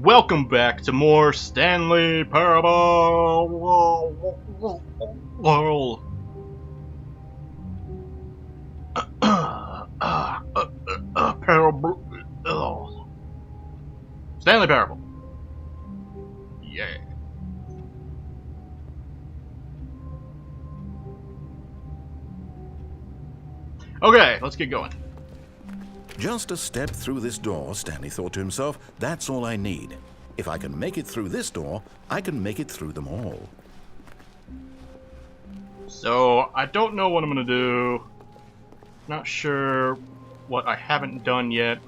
Welcome back to more Stanley Parable. Parable. Stanley Parable. Yeah. Okay, let's get going. Just a step through this door, Stanley thought to himself, that's all I need. If I can make it through this door, I can make it through them all. So, I don't know what I'm gonna do. Not sure what I haven't done yet.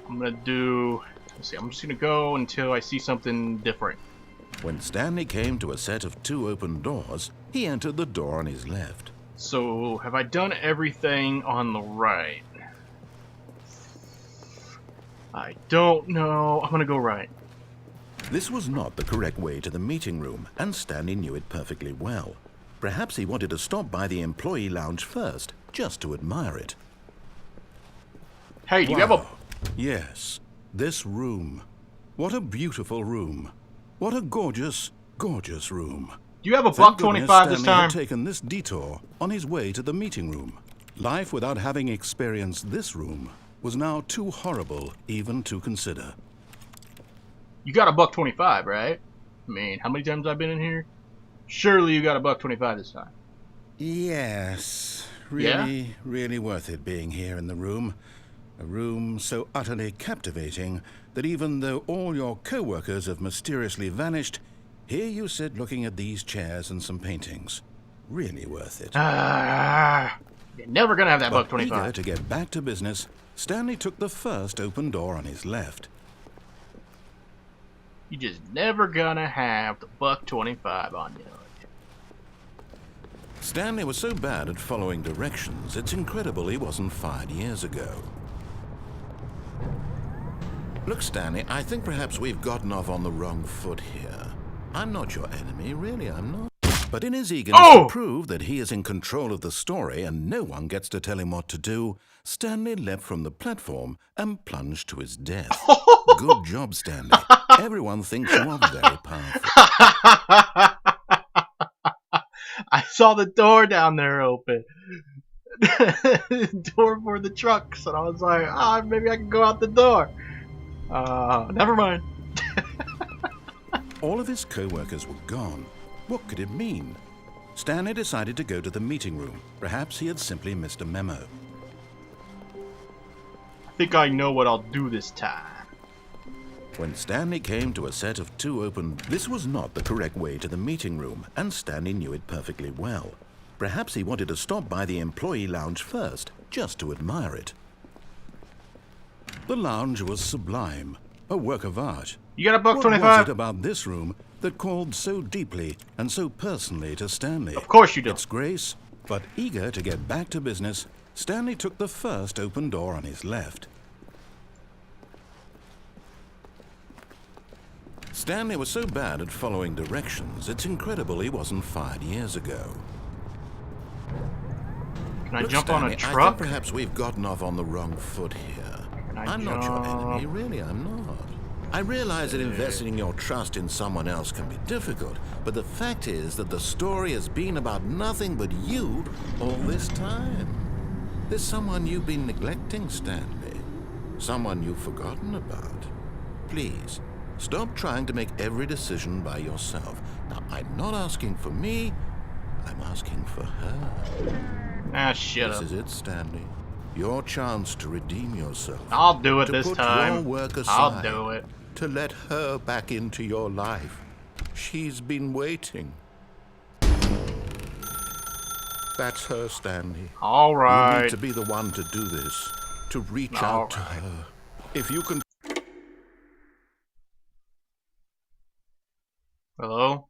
I'm gonna do... Let's see, I'm just gonna go until I see something different. When Stanley came to a set of two open doors, he entered the door on his left. So, have I done everything on the right? I don't know. I'm gonna go right. This was not the correct way to the meeting room, and Stanley knew it perfectly well. Perhaps he wanted to stop by the employee lounge first, just to admire it. Hey, do you have a... Yes, this room. What a beautiful room. What a gorgeous, gorgeous room. Do you have a Thank $1.25 goodness this Stanley time? had taken this detour on his way to the meeting room. Life without having experienced this room was now too horrible even to consider. You got a $1.25, right? I mean, how many times I've been in here? Surely you got a $1.25 this time. Yes, Yeah? really worth it being here in the room. A room so utterly captivating that even though all your co-workers have mysteriously vanished, here you sit looking at these chairs and some paintings. Really worth it. You're never gonna have that But $1.25. eager to get back to business, Stanley took the first open door on his left. You just never gonna have the $1.25 on you. Stanley was so bad at following directions, it's incredible he wasn't fired years ago. Look, Stanley, I think perhaps we've gotten off on the wrong foot here. I'm not your enemy, really, I'm not. But in his eagerness to prove that he is in control of the story and no one gets to tell him what to do, Stanley leapt from the platform and plunged to his death. Good job, Stanley. Everyone thinks you are very powerful. I saw the door down there open. Door for the trucks, and I was like, maybe I can go out the door. Never mind. All of his co-workers were gone. What could it mean? Stanley decided to go to the meeting room. Perhaps he had simply missed a memo. I think I know what I'll do this time. When Stanley came to a set of two open... This was not the correct way to the meeting room, and Stanley knew it perfectly well. Perhaps he wanted to stop by the employee lounge first, just to admire it. The lounge was sublime, a work of art. You got a What $1.25? was it about this room that called so deeply and so personally to Stanley? Of course you do. Its grace, but eager to get back to business, Stanley took the first open door on his left. Stanley was so bad at following directions, it's incredible he wasn't fired years ago. Can I Look, jump Stanley, on a I truck? think perhaps we've gotten off on the wrong foot here. I'm not your enemy, really, I'm not. I realize that investing your trust in someone else can be difficult, but the fact is that the story has been about nothing but you all this time. There's someone you've been neglecting, Stanley. Someone you've forgotten about. Please, stop trying to make every decision by yourself. Now, I'm not asking for me, I'm asking for her. Shut up. This is it, Stanley. Your chance to redeem yourself. I'll do it to this put time. Your work I'll aside, do it. To let her back into your life. She's been waiting. That's her, Stanley. All You right. need to be the one to do this. To reach out to her. If you can... Hello?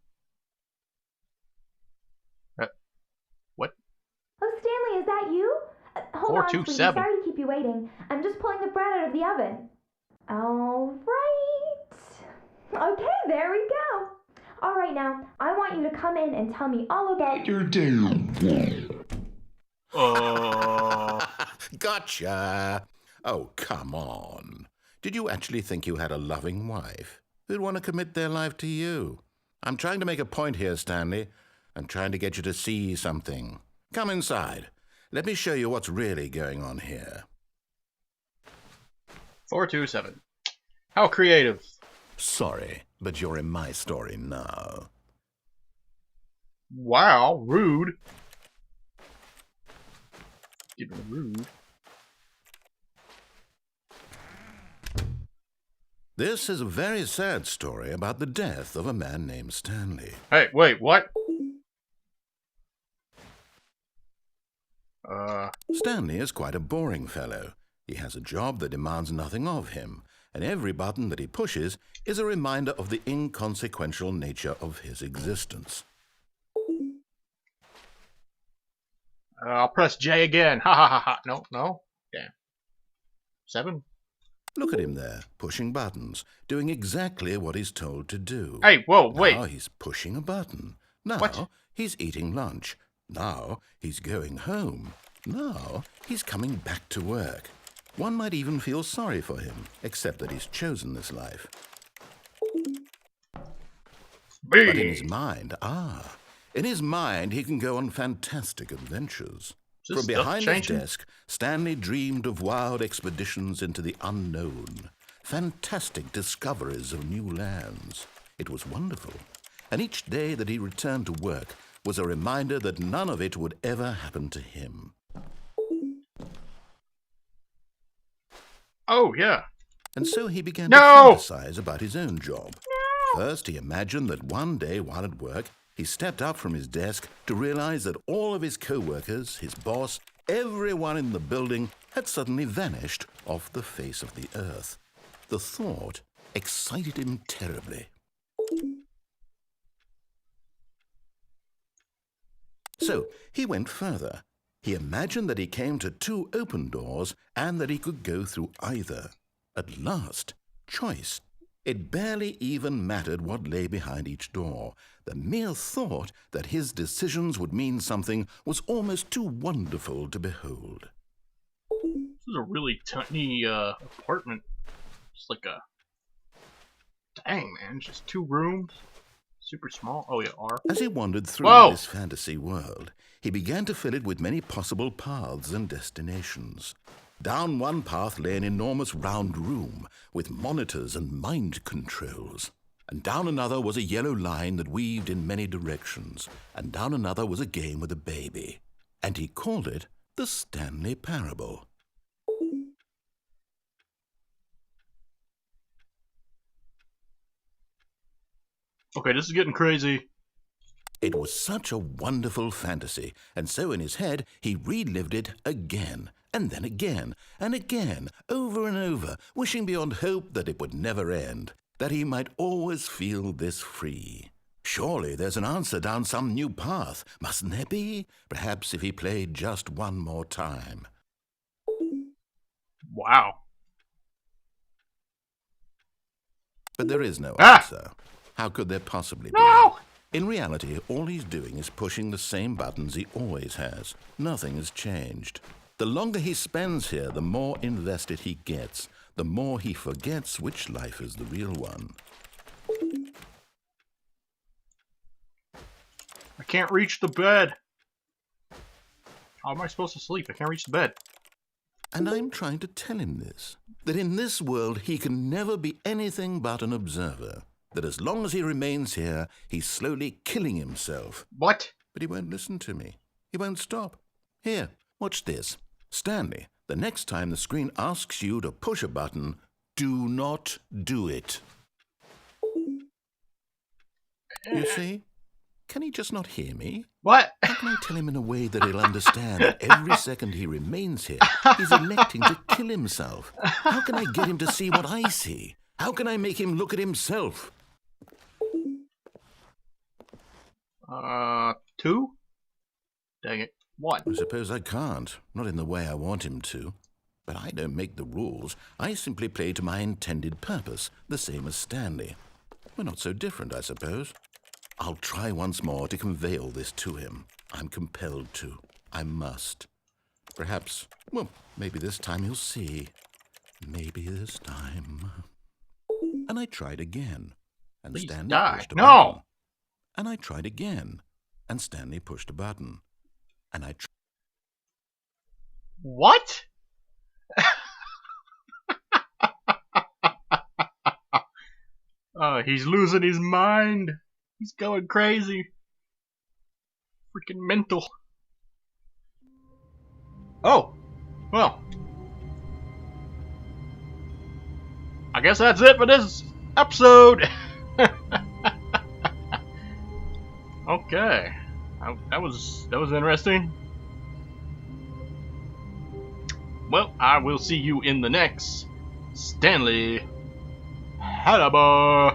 What? Oh, Stanley, is that you? Hold on, sweetie. 427. Sorry to keep you waiting. I'm just pulling the bread out of the oven. All right. Okay, there we go. All right, now, I want you to come in and tell me all about your day. Gotcha. Oh, come on. Did you actually think you had a loving wife who'd want to commit their life to you? I'm trying to make a point here, Stanley. I'm trying to get you to see something. Come inside. Let me show you what's really going on here. 427. How creative. Sorry, but you're in my story now. Wow, rude. Even rude. This is a very sad story about the death of a man named Stanley. Hey, wait, what? Stanley is quite a boring fellow. He has a job that demands nothing of him, and every button that he pushes is a reminder of the inconsequential nature of his existence. I'll press J again. Ha ha ha ha. No, no. Yeah. 7. Look at him there, pushing buttons, doing exactly what he's told to do. Hey, whoa, wait. Now he's pushing a button. Now What? he's eating lunch. Now he's going home. Now he's coming back to work. One might even feel sorry for him, except that he's chosen this life. But in his mind, in his mind he can go on fantastic adventures. From behind his desk, Stanley dreamed of wild expeditions into the unknown, fantastic discoveries of new lands. It was wonderful, and each day that he returned to work was a reminder that none of it would ever happen to him. Oh, yeah. And so he began to fantasize about his own job. First, he imagined that one day while at work, he stepped up from his desk to realize that all of his co-workers, his boss, everyone in the building had suddenly vanished off the face of the earth. The thought excited him terribly. So he went further. He imagined that he came to 2 open doors and that he could go through either. At last, choice. It barely even mattered what lay behind each door. The mere thought that his decisions would mean something was almost too wonderful to behold. This is a really tiny apartment. Just like a... Dang, man. Just 2 rooms. Super small. Oh, yeah, R. As he wandered through this fantasy world, he began to fill it with many possible paths and destinations. Down one path lay an enormous round room with monitors and mind controls. And down another was a yellow line that weaved in many directions. And down another was a game with a baby. And he called it the Stanley Parable. Okay, this is getting crazy. It was such a wonderful fantasy, and so in his head he relived it again, and then again, and again, over and over, wishing beyond hope that it would never end, that he might always feel this free. Surely there's an answer down some new path, mustn't there be? Perhaps if he played just one more time. Wow. But there is no answer. How could there possibly be? No! In reality, all he's doing is pushing the same buttons he always has. Nothing has changed. The longer he spends here, the more invested he gets, the more he forgets which life is the real one. I can't reach the bed. How am I supposed to sleep? I can't reach the bed. And I'm trying to tell him this, that in this world he can never be anything but an observer. That as long as he remains here, he's slowly killing himself. What? But he won't listen to me. He won't stop. Here, watch this. Stanley, the next time the screen asks you to push a button, do not do it. You see? Can he just not hear me? What? How can I tell him in a way that he'll understand that every second he remains here, he's electing to kill himself? How can I get him to see what I see? How can I make him look at himself? 2? Dang it. 1. I suppose I can't. Not in the way I want him to. But I don't make the rules. I simply play to my intended purpose, the same as Stanley. We're not so different, I suppose. I'll try once more to convey all this to him. I'm compelled to. I must. Perhaps, well, maybe this time he'll see. Maybe this time. And I tried again, and Please Stanley die. pushed a No! button. And I tried again, and Stanley pushed a button. And I What? He's losing his mind. He's going crazy. Freaking mental. Oh, well. I guess that's it for this episode. Okay. That was interesting. Well, I will see you in the next Stanley Parable.